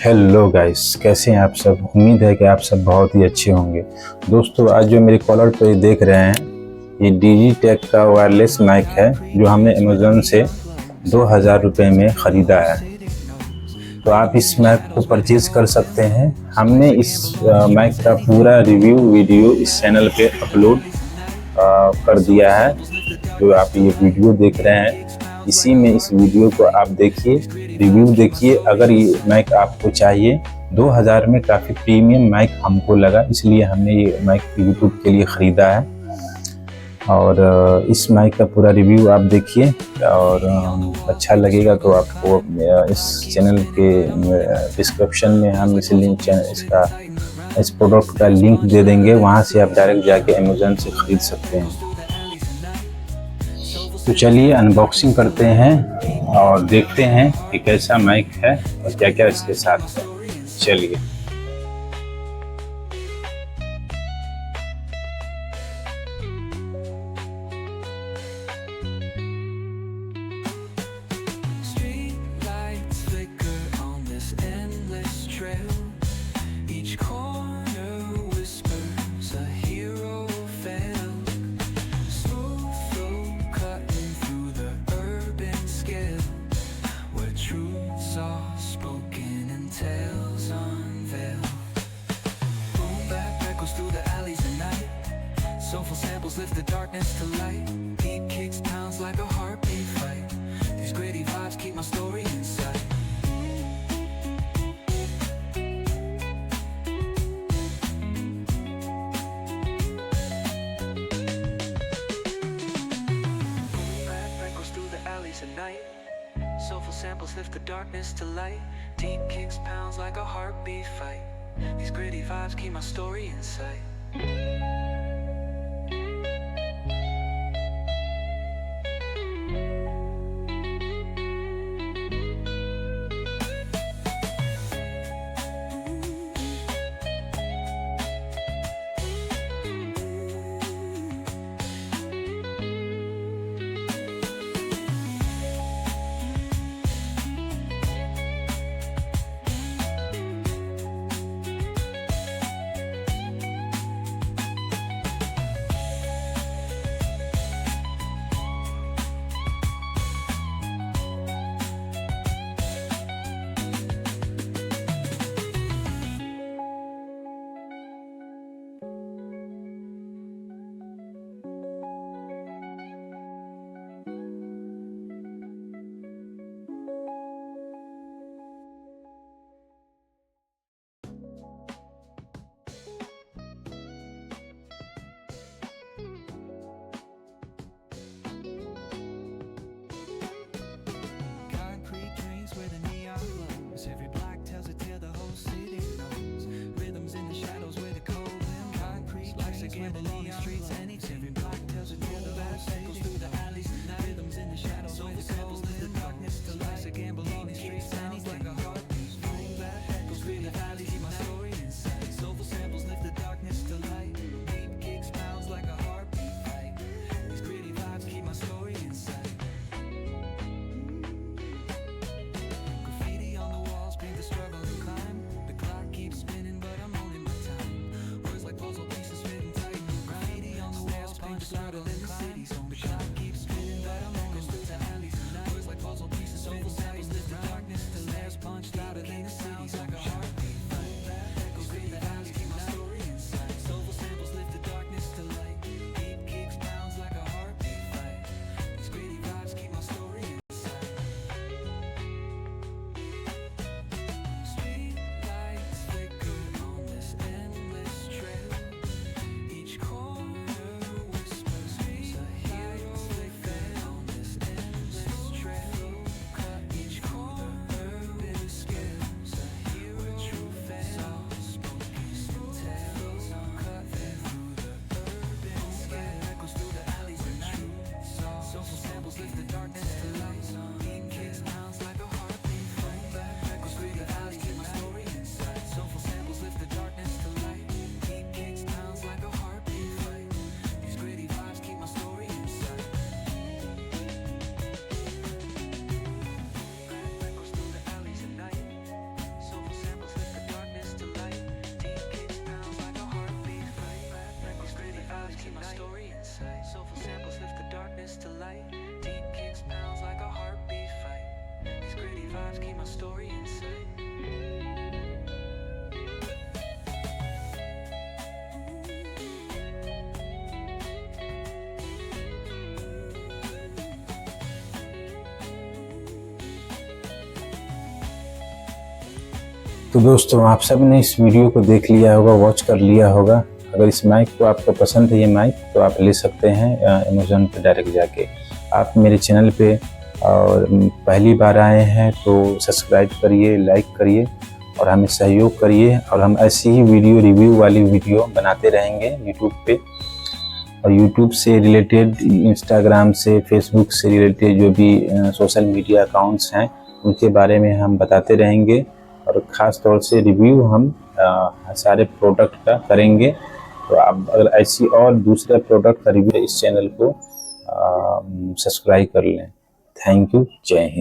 Hello guys, कैसे हैं आप सब। उम्मीद है कि आप सब बहुत ही अच्छे होंगे। दोस्तों, आज जो मेरे कॉलर पे देख रहे हैं, ये डिजीटेक का वायरलेस माइक है जो हमने अमेज़न से 2000 रुपये में ख़रीदा है। तो आप इस माइक को परचेज़ कर सकते हैं। हमने इस माइक का पूरा रिव्यू वीडियो इस चैनल पे अपलोड कर दिया है। जो आप ये वीडियो देख रहे हैं, इसी में इस वीडियो को आप देखिए, रिव्यू देखिए। अगर ये माइक आपको चाहिए, 2000 में काफ़ी प्रीमियम माइक हमको लगा, इसलिए हमने ये माइक यूट्यूब के लिए ख़रीदा है। और इस माइक का पूरा रिव्यू आप देखिए, और अच्छा लगेगा तो आपको इस चैनल के डिस्क्रिप्शन में हम इस लिंक इस प्रोडक्ट का लिंक दे देंगे। वहाँ से आप डायरेक्ट जाके अमेज़न से ख़रीद सकते हैं। तो चलिए अनबॉक्सिंग करते हैं और देखते हैं कि कैसा माइक है और क्या क्या इसके साथ है। चलिए। Soulful samples lift the darkness to light. Beat kicks pounds like a heartbeat fight. These gritty vibes keep my story inside. Back echoes through the alleys at night. Soulful samples lift the darkness to light. Deep kicks pounds like a heartbeat fight. These gritty vibes keep my story inside. Every block tells a tale the whole city knows. Rhythms in the shadows where the cold wind concrete. Life's a gamble on the streets, anything. Every block tells a tale the whole city goes through the alleys. Rhythms in the shadows where the cold wind darkness to life's a gamble on the streets, anything. Like a heartbeat, goes through the alleys, keep my story inside. Soulful samples lift the darkness to light. Beat kicks pounds like a heartbeat fight. These gritty vibes keep my story inside. The struggle and climb. The clock keeps spinning, but I'm owning my time. Words like puzzle pieces fitting tight. Graffiti on the walls, punch louder than the city's home. The clock keeps spinning, but I'm owning my time. Words like puzzle pieces fitting tight. Lift the darkness to last, punch louder than the city's like a heartbeat fight. Goes through the alleys, keep my story inside. Soulful samples lift the darkness to light. Deep kicks pounds like a heartbeat fight. These gritty vibes keep my story inside. Whispers story inside. तो दोस्तों आप सब ने इस video को देख लिया होगा, वॉच कर लिया होगा। अगर इस माइक को आपको पसंद है ये माइक, तो आप ले सकते हैं अमेज़न पे डायरेक्ट जाके। आप मेरे चैनल पे और पहली बार आए हैं तो सब्सक्राइब करिए, लाइक करिए और हमें सहयोग करिए। और हम ऐसी ही वीडियो, रिव्यू वाली वीडियो बनाते रहेंगे यूट्यूब पे। और यूट्यूब से रिलेटेड, इंस्टाग्राम से, फेसबुक से रिलेटेड जो भी सोशल मीडिया अकाउंट्स हैं उनके बारे में हम बताते रहेंगे। और ख़ास तौर से रिव्यू हम सारे प्रोडक्ट का करेंगे। तो आप अगर ऐसी और दूसरे प्रोडक्ट का रिव्यू, इस चैनल को सब्सक्राइब कर लें। Thank you. जय हिंद।